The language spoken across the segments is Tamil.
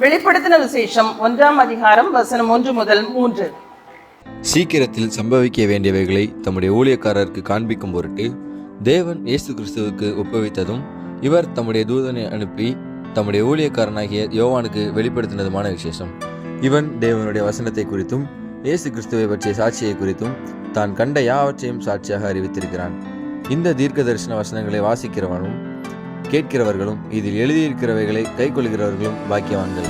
வெளிப்படுத்தின விசேஷம் 1ஆம் அதிகாரம் வசனம் 1 முதல் 3. சீக்கிரத்தில் சம்பவிக்க வேண்டியவைகளை தம்முடைய ஊழியக்காரருக்கு காண்பிக்கும் பொருட்டு தேவன் இயேசு கிறிஸ்துவுக்கு ஒப்புவித்ததும் இவர் தம்முடைய தூதனை அனுப்பி தம்முடைய ஊழியக்காரனாகிய யோவானுக்கு வெளிப்படுத்தினதுமான விசேஷம். இவன் தேவனுடைய வசனத்தை குறித்தும் இயேசு கிறிஸ்துவை பற்றிய சாட்சியை குறித்தும் தான் கண்ட யாவற்றையும் சாட்சியாக அறிவித்திருக்கிறான். இந்த தீர்க்க தரிசன வசனங்களை வாசிக்கிறவனும் கேட்கிறவர்களும் இதில் எழுதியிருக்கிறவைகளை கைக்கொள்கிறவர்களும் பாக்கியவான்கள்.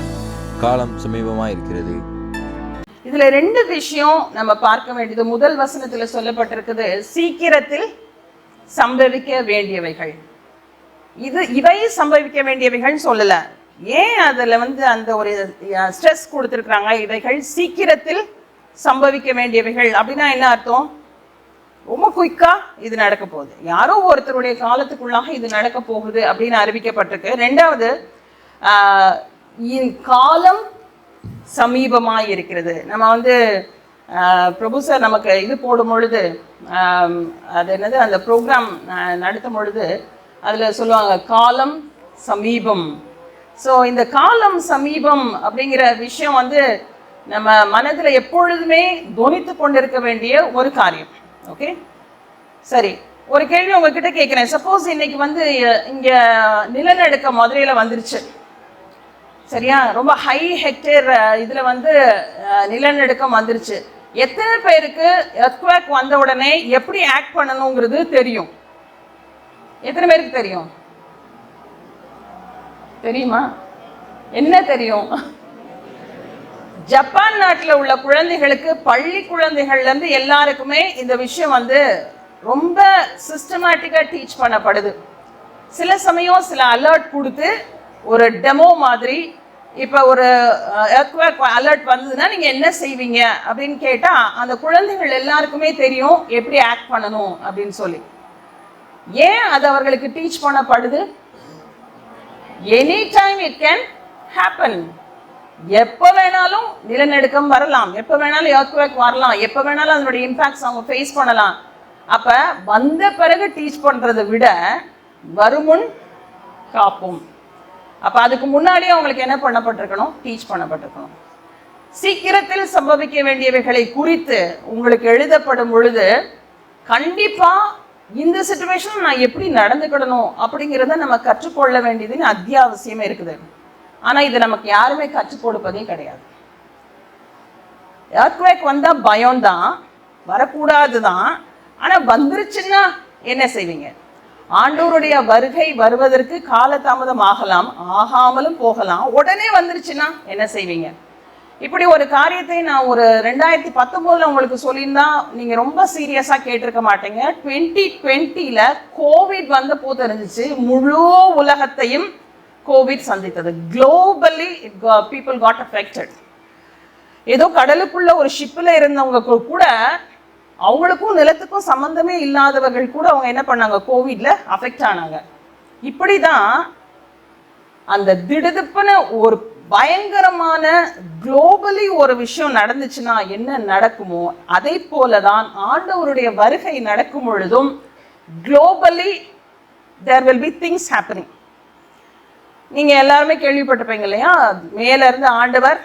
காலம் சமீபமாயிருக்கிறது. இதுல 2 விஷயம் நம்ம பார்க்க வேண்டியது. முதல் வசனத்துல சொல்லப்பட்டிருக்குது சீக்கிரத்தில் சம்பவிக்க வேண்டியவைகள். இவை சம்பவிக்க வேண்டியவைகள் சொல்லல. ஏன் அதுல அந்த ஒரு ஸ்ட்ரெஸ் கொடுத்திருக்கிறாங்க? இவைகள் சீக்கிரத்தில் சம்பவிக்க வேண்டியவைகள் அப்படின்னா என்ன அர்த்தம்? ரொம்ப குயிக்கா இது நடக்க போகுது, யாரோ ஒருத்தருடைய காலத்துக்குள்ளாக இது நடக்க போகுது அப்படின்னு அறிவிக்கப்பட்டிருக்கு. 2வது, காலம் சமீபமாக இருக்கிறது. நம்ம பிரபு சார் நமக்கு இது போடும் பொழுது, அது என்னது, அந்த ப்ரோக்ராம் நடத்தும் பொழுது அதில் சொல்லுவாங்க காலம் சமீபம். ஸோ இந்த காலம் சமீபம் அப்படிங்கிற விஷயம் நம்ம மனதில் எப்பொழுதுமே தொனித்து கொண்டிருக்க வேண்டிய ஒரு காரியம். ஓகே, சரி, ஒரு கேள்வி உங்ககிட்ட கேட்குறேன். சப்போஸ் இன்னைக்கு இங்கே நிலநடுக்கம் மதுரையில் வந்துருச்சு, சரியா? ரொம்ப ஹை ஹெக்டேர் இதில் நிலநடுக்கம் வந்துருச்சு. எத்தனை பேருக்கு எர்த்குவேக் வந்த உடனே எப்படி ஆக்ட் பண்ணணுங்கிறது தெரியும்? எத்தனை பேருக்கு தெரியும்? தெரியுமா? என்ன தெரியும்? ஜப்பான் நாட்டில் உள்ள குழந்தைகளுக்கு, பள்ளி குழந்தைகள்லேருந்து எல்லாருக்குமே இந்த விஷயம் ரொம்ப சிஸ்டமேட்டிக்காக டீச் பண்ணப்படுது. சில சமயம் சில அலர்ட் கொடுத்து ஒரு டெமோ மாதிரி, இப்போ ஒரு எர்த்குவேக் அலர்ட் வந்ததுன்னா நீங்கள் என்ன செய்வீங்க அப்படின்னு கேட்டால் அந்த குழந்தைகள் எல்லாருக்குமே தெரியும் எப்படி ஆக்ட் பண்ணணும் அப்படின்னு சொல்லி. ஏன் அது அவர்களுக்கு டீச் பண்ணப்படுது? Any time it can happen. எப்போ வேணாலும் நிலநடுக்கம் வரலாம், எப்போ வேணாலும் எர்த்குவேக் வரலாம், எப்போ வேணாலும் அதனுடைய இம்பாக்ட்ஸ் அவங்க ஃபேஸ் பண்ணலாம். அப்போ வந்த பிறகு டீச் பண்ணுறதை விட வருமுன் காப்போம். அப்போ அதுக்கு முன்னாடியே அவங்களுக்கு என்ன பண்ணப்பட்டிருக்கணும்? டீச் பண்ணப்பட்டிருக்கணும். சீக்கிரத்தில் சம்பவிக்க வேண்டியவைகளை குறித்து உங்களுக்கு எழுதப்படும் பொழுது கண்டிப்பாக இந்த சிச்சுவேஷன் நான் எப்படி நடந்துக்கிடணும் அப்படிங்கிறத நம்ம கற்றுக்கொள்ள வேண்டியதுன்னு அத்தியாவசியமே இருக்குது. ஆனால் இது நமக்கு யாருமே கற்றுக் கொடுப்பதே கிடையாது. எர்த்குவேக் வந்தால் பயம்தான், வரக்கூடாது தான். ஆனால் வந்துருச்சுன்னா என்ன செய்வீங்க? ஆண்டவருடைய வருகை வருவதற்கு காலதாமதம் ஆகலாம், ஆகாமலும் போகலாம். உடனே வந்துருச்சுன்னா என்ன செய்வீங்க? இப்படி ஒரு காரியத்தை நான் ஒரு 2019 உங்களுக்கு சொல்லியிருந்தா நீங்கள் ரொம்ப சீரியஸாக கேட்டிருக்க மாட்டீங்க. 2020 கோவிட் வந்த போது இருந்துச்சு, முழு உலகத்தையும் கோவிட் சந்தித்தது. Globally people got affected. ஏதோ கடலுக்குள்ள ஒரு ஷிப்பில் இருந்தவங்க கூட, அவங்களுக்கும் நிலத்துக்கும் சம்பந்தமே இல்லாதவர்கள் கூட அவங்க என்ன பண்ணாங்க? கோவிட்ல அஃபெக்ட் ஆனாங்க. இப்படிதான் அந்த திடுதிப்புன ஒரு பயங்கரமான குளோபலி ஒரு விஷயம் நடந்துச்சுன்னா என்ன நடக்குமோ அதை போலதான் ஆண்டவருடைய வருகை நடக்கும் பொழுதும் globally there will be things happening. நீங்க எல்லாருமே கேள்விப்பட்டிருப்பீங்க இல்லையா? மேல இருந்து ஆண்டவர்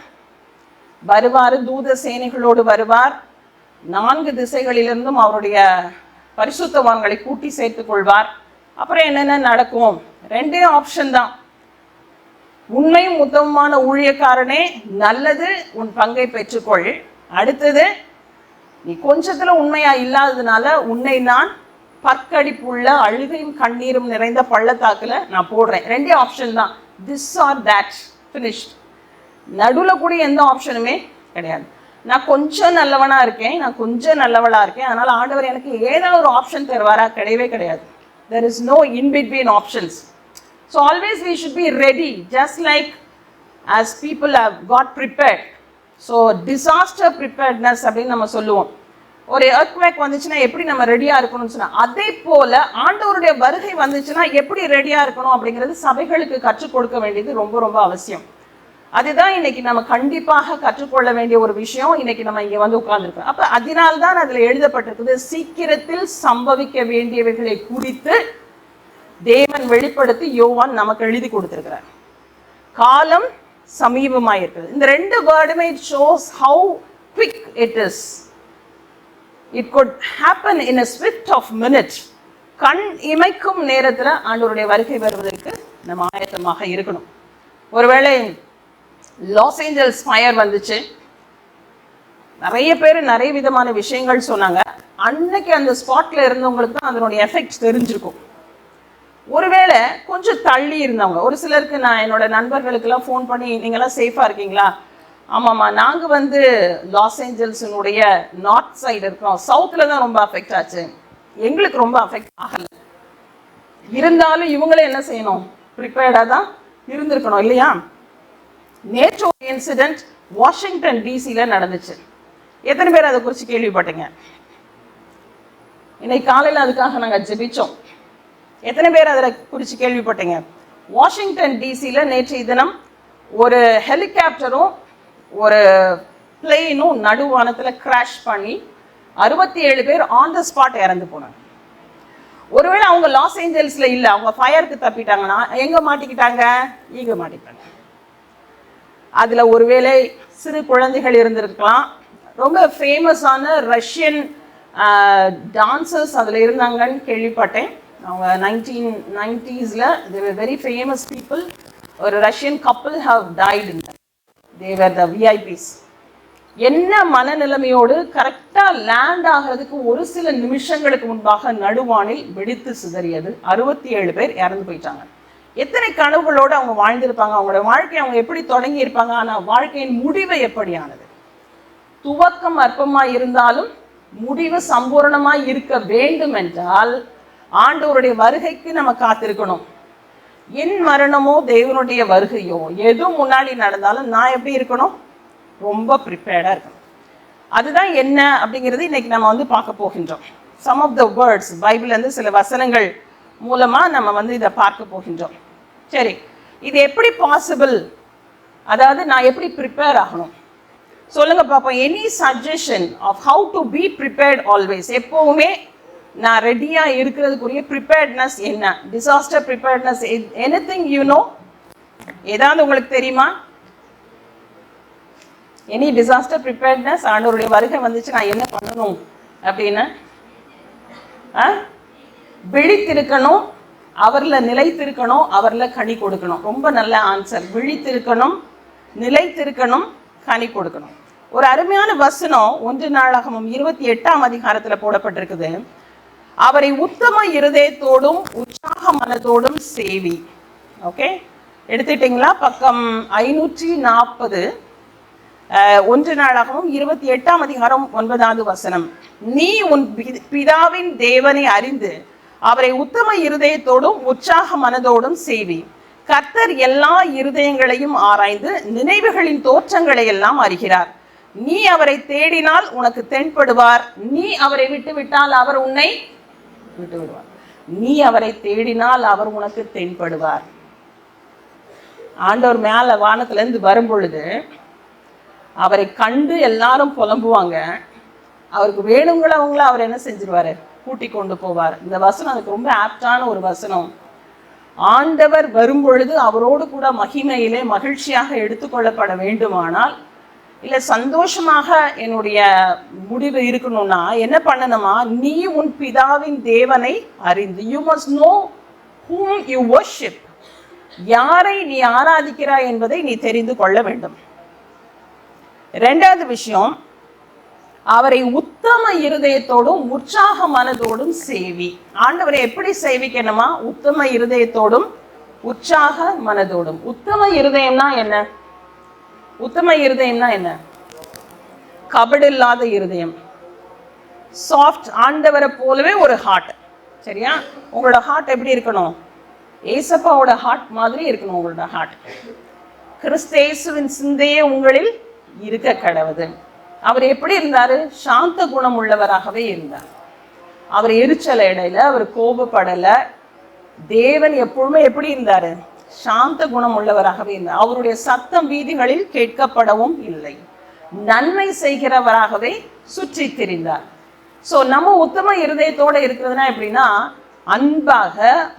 வருவார், தூத சேனைகளோடு வருவார், 4 திசைகளிலிருந்தும் அவருடைய பரிசுத்தவான்களை கூட்டி சேர்த்துக் கொள்வார். அப்புறம் என்னென்ன நடக்கும்? 2 ஆப்ஷன் தான். உண்மையும் உத்தமமான ஊழியக்காரனே, நல்லது, உன் பங்கை பெற்றுக்கொள். அடுத்தது, நீ கொஞ்சத்துல உண்மையா இல்லாததுனால உன்னை நான் பற்கடிப்புள்ள அழுகையும் கண்ணீரும் நிறைந்த பள்ளத்தாக்குல நான் போடுறேன். 2 ஆப்ஷன் தான். This or that, finished. நடுவில் கூட எந்த ஆப்ஷனுமே கிடையாது. நான் கொஞ்சம் நல்லவனா இருக்கேன், நான் கொஞ்சம் நல்லவளா இருக்கேன், அதனால ஆண்டவர் எனக்கு ஏதாவது ஒரு ஆப்ஷன் தருவாரா? கிடையவே கிடையாது. there is no in between options. So always we should be ready, just like as people have got prepared. So disaster preparedness அப்படின்னு நம்ம சொல்லுவோம். ஒரு எர்த்குவேக் வந்துச்சுன்னா எப்படி நம்ம ரெடியாக இருக்கணும்னு சொன்னால், அதே போல் ஆண்டவருடைய வருகை வந்துச்சுன்னா எப்படி ரெடியாக இருக்கணும் அப்படிங்கிறது சபைகளுக்கு கற்றுக் கொடுக்க வேண்டியது ரொம்ப ரொம்ப அவசியம். அதுதான் இன்னைக்கு நம்ம கண்டிப்பாக கற்றுக்கொள்ள வேண்டிய ஒரு விஷயம். இன்னைக்கு நம்ம இங்கே உட்கார்ந்துருக்கோம். அப்போ அதனால்தான் அதில் எழுதப்பட்டிருக்குது, சீக்கிரத்தில் சம்பவிக்க வேண்டியவைகளை குறித்து தேவன் வெளிப்படுத்தி யோவான் நமக்கு எழுதி கொடுத்திருக்கிறார். காலம் சமீபமாக இருக்குது. இந்த ரெண்டு வேர்டுமே it shows how quick it is. It could happen in a swift of minute. கண் இமைக்கும் நேரத்தில் ஆண்டவருடைய வருகை வருவதற்கு நம்ம ஆயத்தமாக இருக்கணும். ஒருவேளை லாஸ் ஏஞ்சல்ஸ் ஃபயர் வந்துச்சு, நிறைய பேர் நிறைய விதமான விஷயங்கள் சொன்னாங்க. அன்னைக்கு அந்த ஸ்பாட்ல இருந்தவங்களுக்கு தான் அதனுடைய எஃபெக்ட் தெரிஞ்சிருக்கும். ஒருவேளை கொஞ்சம் தள்ளி இருந்தவங்க, ஒரு சிலருக்கு நான் என்னோட நண்பர்களுக்கெல்லாம் ஃபோன் பண்ணி நீங்களாம் சேஃபாக இருக்கீங்களா? ஆமாம்மா, நாங்கள் வந்து லாஸ் ஏஞ்சல்ஸினுடைய நார்த் சைடு இருக்கோம், சவுத்தில் தான் ரொம்ப அஃபெக்ட் ஆச்சு, எங்களுக்கு ரொம்ப அஃபெக்ட் ஆகலை. இருந்தாலும் இவங்களே என்ன செய்யணும்? ப்ரிப்பேர்டாக தான் இருந்திருக்கணும் இல்லையா? நேற்று ஒரு இன்சிடென்ட் வாஷிங்டன் டிசியில் நடந்துச்சு. எத்தனை பேர் அதை குறித்து கேள்விப்பட்டீங்க? இன்னைக்கு காலையில் அதுக்காக நாங்கள் ஜெபிச்சோம். எத்தனை பேர் அதை குறித்து கேள்விப்பட்டீங்க? வாஷிங்டன் டிசியில் நேற்றைய தினம் ஒரு ஹெலிகாப்டரும் ஒரு பிளெயினும் நடுவானத்தில் கிராஷ் பண்ணி 67 பேர் ஆன் த ஸ்பாட் இறந்து போனாங்க. ஒருவேளை அவங்க லாஸ் ஏஞ்சல்ஸில் இல்லை, அவங்க ஃபயருக்கு தப்பிட்டாங்கன்னா எங்கே மாட்டிக்கிட்டாங்க? இங்கே மாட்டிக்கிட்டாங்க. அதில் ஒருவேளை சிறு குழந்தைகள் இருந்திருக்கலாம். ரொம்ப ஃபேமஸான ரஷ்யன் டான்சர்ஸ் அதில் இருந்தாங்கன்னு கேள்விப்பட்டேன். அவங்க 1990s they were very famous people. ஒரு ரஷ்யன் கப்பல் have died in that. They were the VIPs. என்ன மனநிலைமையோடு கரெக்டாக லேண்ட் ஆகிறதுக்கு ஒரு சில நிமிஷங்களுக்கு முன்பாக நடுவானில் வெடித்து சிதறியது. 67 பேர் இறந்து போயிட்டாங்க. எத்தனை கனவுகளோடு அவங்க வாழ்ந்திருப்பாங்க, அவங்களோட வாழ்க்கையை அவங்க எப்படி தொடங்கி இருப்பாங்க. ஆனால் வாழ்க்கையின் முடிவு எப்படியானது? துவக்கம் அற்பமாய் இருந்தாலும் முடிவு சம்பூர்ணமாய் இருக்க வேண்டும் என்றால் ஆண்டவருடைய வருகைக்கு நம்ம காத்திருக்கணும். என் மரணமோ தேவனுடைய வருகையோ எது முன்னாடி நடந்தாலும் நான் எப்படி இருக்கணும்? ரொம்ப ப்ரிப்பேர்டாக இருக்கணும். அதுதான் என்ன அப்படிங்கிறது இன்னைக்கு நம்ம வந்து பார்க்க போகின்றோம். சம் ஆஃப் த வேர்ட்ஸ் பைபிள்லேருந்து சில வசனங்கள் மூலமாக நம்ம இதை பார்க்க போகின்றோம். சரி, இது எப்படி பாசிபிள்? அதாவது நான் எப்படி ப்ரிப்பேர் ஆகணும் சொல்லுங்க பார்ப்போம். Any suggestion of how to be prepared always? எப்போவுமே நான் ரெடியாக இருக்கிறதுக்குரிய ப்ரிப்பேர்ட்னஸ் என்ன? Disaster preparedness anything you know? ஏதாவது உங்களுக்கு தெரியுமா? Any disaster preparedness? ஆண்டவருடைய வருகை வந்துச்சு நான் என்ன பண்ணணும் அப்படின்னு? விழித்திருக்கணும், அவரில் நிலைத்திருக்கணும், அவரில் கனி கொடுக்கணும். ரொம்ப நல்ல ஆன்சர். விழித்திருக்கணும், நிலைத்திருக்கணும், கனி கொடுக்கணும். ஒரு அருமையான வசனம் 1 நாளாகமம் 28ஆம் அதிகாரத்தில் போடப்பட்டிருக்குது. அவரை உத்தம இருதயத்தோடும் உற்சாக மனதோடும் சேவி. ஓகே, எடுத்துட்டீங்களா? பக்கம் 540, 1 நாளாகமம் 28ஆம் அதிகாரம் 9வது வசனம். நீ உன் பிதாவின் தேவனை அறிந்து அவரை உத்தம இருதயத்தோடும் உற்சாக மனதோடும் சேவி. கர்த்தர் எல்லா இருதயங்களையும் ஆராய்ந்து நினைவுகளின் தோற்றங்களை எல்லாம் அறிகிறார். நீ அவரை தேடினால் உனக்கு தென்படுவார், நீ அவரை விட்டுவிட்டால் அவர் உன்னை விட்டு விடுவார். நீ அவரை தேடினால் அவர் உனக்கு தென்படுவார். ஆண்டவர் மேல வானத்திலிருந்து வரும் பொழுது அவரை கண்டு எல்லாரும் புலம்புவாங்க. அவருக்கு வேணுங்களவங்கள அவர் என்ன செஞ்சிருவாரு? கூட்டி கொண்டு போவார். இந்த வசனம் அதுக்கு ரொம்ப ஆப்டான ஒரு வசனம். ஆண்டவர் வரும்பொழுது அவரோடு கூட மகிமையிலே மகிழ்ச்சியாக எடுத்துக்கொள்ளப்பட வேண்டுமானால், இல்லை சந்தோஷமாக என்னுடைய முடிவு இருக்கணும்னா என்ன பண்ணணுமா? நீ உன் பிதாவின் தேவனை அறிந்து, you must know whom you worship. யாரை நீ ஆராதிக்கிறாய் என்பதை நீ தெரிந்து கொள்ள வேண்டும். இரண்டாவது விஷயம், அவரை உத்தம இருதயத்தோடும் உற்சாக மனதோடும் சேவி. ஆண்டவரை எப்படி சேவிக்கணுமா? உத்தம இருதயத்தோடும் உற்சாக மனதோடும். உத்தம இருதயம்னா என்ன? உத்தம இருதயம்னா என்ன? கபடில்லாத இருதயம், சாஃப்ட். ஆண்டவரை போலவே ஒரு ஹார்ட். சரியா? உங்களோட ஹார்ட் எப்படி இருக்கணும்? ஏசப்பாவோட ஹார்ட் மாதிரி இருக்கணும் உங்களோட ஹார்ட். கிறிஸ்தேசுவின் சிந்தையே உங்களில் இருக்க கடவுது. அவர் எப்படி இருந்தாரு? சாந்த குணம் உள்ளவராகவே இருந்தார். அவர் எரிச்சல் இடையில, அவர் கோபப்படலை. தேவன் எப்பொழுதுமே எப்படி இருந்தாரு? சாந்த குணம் உள்ளவராகவே இருந்தார். அவருடைய சத்தம் வீதிகளில் கேட்கப்படவும் இல்லை. நன்மை செய்கிறவராகவே சுற்றி திரிந்தார். ஸோ நம்ம உத்தம இருதயத்தோட இருக்கிறதுனா எப்படின்னா, அன்பாக,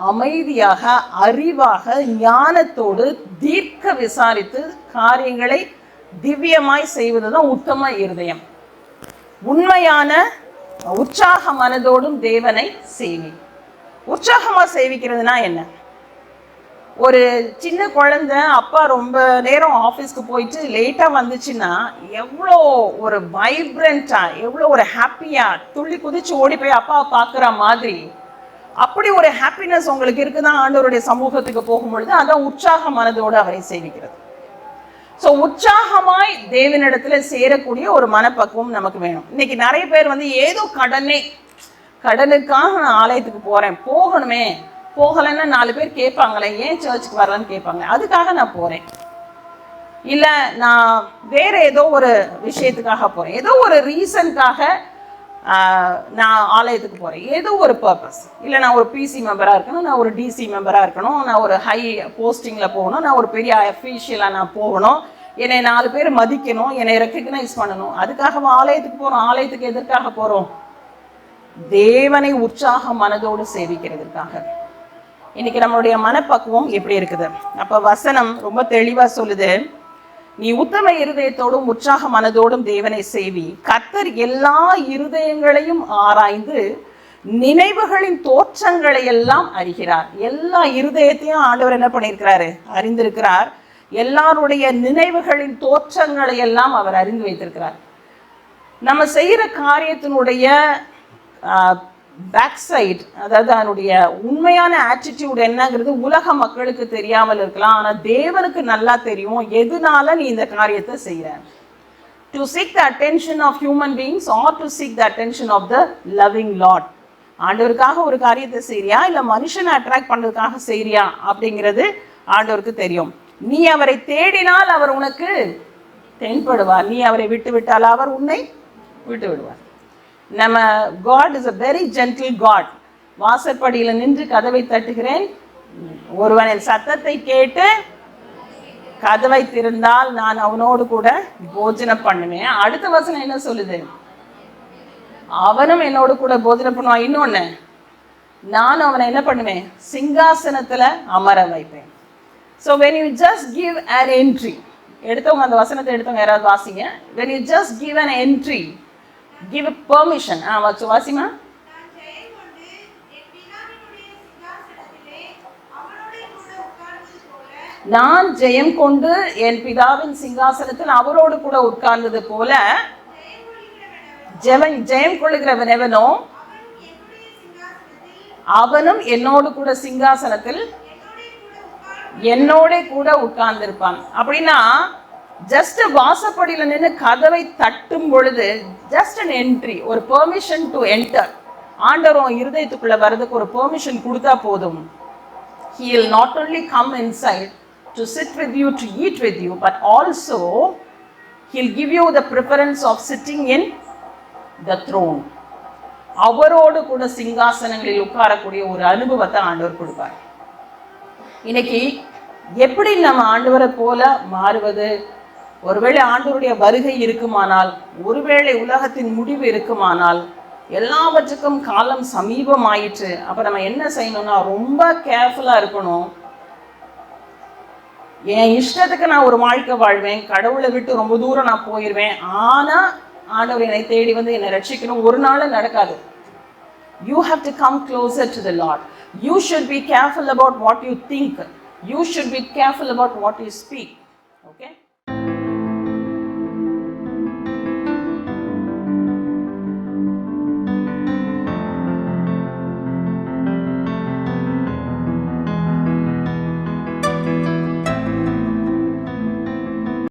அமைதியாக, அறிவாக, ஞானத்தோடு, தீர்க்க விசாரித்து காரியங்களை திவ்யமாய் செய்வதுதான் உத்தம இருதயம். உண்மையான உற்சாக மனதோடும் தேவனை சேவி. உற்சாகமா சேவிக்கிறதுனா என்ன? ஒரு சின்ன குழந்தை அப்பா ரொம்ப நேரம் ஆஃபீஸ்க்கு போயிட்டு லேட்டாக வந்துச்சுன்னா எவ்வளோ ஒரு வைப்ரண்டா, எவ்வளோ ஒரு ஹாப்பியா துள்ளி குதிச்சு ஓடி போய் அப்பாவை பார்க்குற மாதிரி அப்படி ஒரு ஹாப்பினஸ் உங்களுக்கு இருக்குதான் ஆண்டவருடைய சமூகத்துக்கு போகும்பொழுது அதான் உற்சாக மனதோடு அவரை சேவிக்கிறது. ஸோ உற்சாகமாய் தேவனிடத்துல சேரக்கூடிய ஒரு மனப்பக்குவம் நமக்கு வேணும். இன்னைக்கு நிறைய பேர் ஏதோ கடனுக்காக நான் ஆலயத்துக்கு போறேன், போகணுமே, போகலைன்னா 4 பேர் கேட்பாங்களே, ஏன் சர்ச்சுக்கு வரலன்னு கேட்பாங்க, அதுக்காக நான் போறேன். இல்லை நான் வேற ஏதோ ஒரு விஷயத்துக்காக போறேன், ஏதோ ஒரு ரீசனுக்காக நான் ஆலயத்துக்கு போறேன், ஏதோ ஒரு பர்பஸ். இல்லை நான் ஒரு பிசி மெம்பராக இருக்கணும், நான் ஒரு டிசி மெம்பராக இருக்கணும், நான் ஒரு ஹை போஸ்டிங்கில் போகணும், நான் ஒரு பெரிய அஃபீஷியலாக நான் போகணும், என்னை 4 பேர் மதிக்கணும், என்னை ரெக்கக்னைஸ் பண்ணணும், அதுக்காக ஆலயத்துக்கு போகிறோம். ஆலயத்துக்கு எதற்காக போகிறோம்? தேவனை உற்சாக மனதோடு சேவிக்கிறதுக்காக. இன்னைக்கு நம்மளுடைய மனப்பக்குவம் எப்படி இருக்குது? அப்போ வசனம் ரொம்ப தெளிவாக சொல்லுது, நீ உத்தம இருதயத்தோடும் உற்சாக மனதோடும் தேவனை சேவி. கர்த்தர் எல்லா இருதயங்களையும் ஆராய்ந்து நினைவுகளின் தோற்றங்களை எல்லாம் அறிகிறார். எல்லா இருதயத்தையும் ஆண்டவர் என்ன பண்ணியிருக்கிறாரு? அறிந்திருக்கிறார். எல்லாருடைய நினைவுகளின் தோற்றங்களை எல்லாம் அவர் அறிந்து வைத்திருக்கிறார். நம்ம செய்கிற காரியத்தினுடைய பேக் சைட், அதாவது அதனுடைய உண்மையான ஆட்டிடியூட் என்னங்கிறது உலக மக்களுக்கு தெரியாமல் இருக்கலாம், ஆனால் தேவனுக்கு நல்லா தெரியும் எதனால நீ இந்த காரியத்தை செய்கிற. To seek the attention of human beings or to seek the attention of the loving Lord. ஆண்டவருக்காக ஒரு காரியத்தை செய்றியா இல்லை மனுஷனை அட்ராக்ட் பண்ணுறதுக்காக செய்றியா அப்படிங்கிறது ஆண்டவருக்கு தெரியும். நீ அவரை தேடினால் அவர் உனக்கு தென்படுவார், நீ அவரை விட்டு விட்டால் அவர் உன்னை விட்டு விடுவார். நம்ம God is a very gentle God. வாசற்படியில் நின்று கதவை தட்டுகிறேன், ஒருவனின் சத்தத்தை கேட்டு கதவை திறந்தால் நான் அவனோடு கூட போஜனம் பண்ணுவேன். அடுத்த வசனம் என்ன சொல்லுது? அவனும் என்னோடு கூட போஜனம் பண்ணுவான். இன்னொன்னு, நான் அவனை என்ன பண்ணுவேன்? சிங்காசனத்துல அமர வைப்பேன். So when you just give an entry, எடுத்தவங்க அந்த வசனத்தை எடுத்தவங்க யாராவது வாசிங்க. When you just give an entry, give a permission. Wasima. நான் ஜெயம் கொண்டு என் பிதாவின் சிங்காசனத்தில் அவரோடு கூட உட்கார்ந்தது போல ஜெயம் கொள்ளுகிறவன் எவனோ அவனும் என்னோடு கூட சிங்காசனத்தில் என்னோட கூட உட்கார்ந்திருப்பான். அப்படின்னா ஜஸ்ட் வாசப்படியில நின்று கதவை தட்டும் பொழுது ஜஸ்ட் an entry, ஒரு பெர்மிஷன் டு என்டர். ஆண்டவரும் இருதயத்துக்குள்ள வர்றதுக்கு ஒரு பெர்மிஷன் கொடுத்தா போதும். He will not only come inside to sit with you, to eat with you, but also he'll give you the preference of sitting in the throne. அவரோடு கூட சிங்காசனங்களில் உட்காரக்கூடிய ஒரு அனுபவத்தை ஆண்டவர் கொடுப்பார். இன்னைக்கு எப்படி நம்ம ஆண்டவரை போல மாறுவது? ஒருவேளை ஆண்டவருடைய வருகை இருக்குமானால், ஒருவேளை உலகத்தின் முடிவு இருக்குமானால், எல்லாவற்றுக்கும் காலம் சமீபமாயிற்று. அப்ப நம்ம என்ன செய்யணும்னா ரொம்ப கேர்ஃபுல்லா இருக்கணும். என் இஷ்டத்துக்கு நான் ஒரு வாழ்க்கை வாழ்வேன், கடவுளை விட்டு ரொம்ப தூரம் நான் போயிடுவேன், ஆனா ஆண்டவர் என்னை தேடி என்னை ரட்சிக்கணும், ஒரு நாள் நடக்காது. You have to come closer to the Lord. You should be careful about what you think. You should be careful about what you speak. Okay?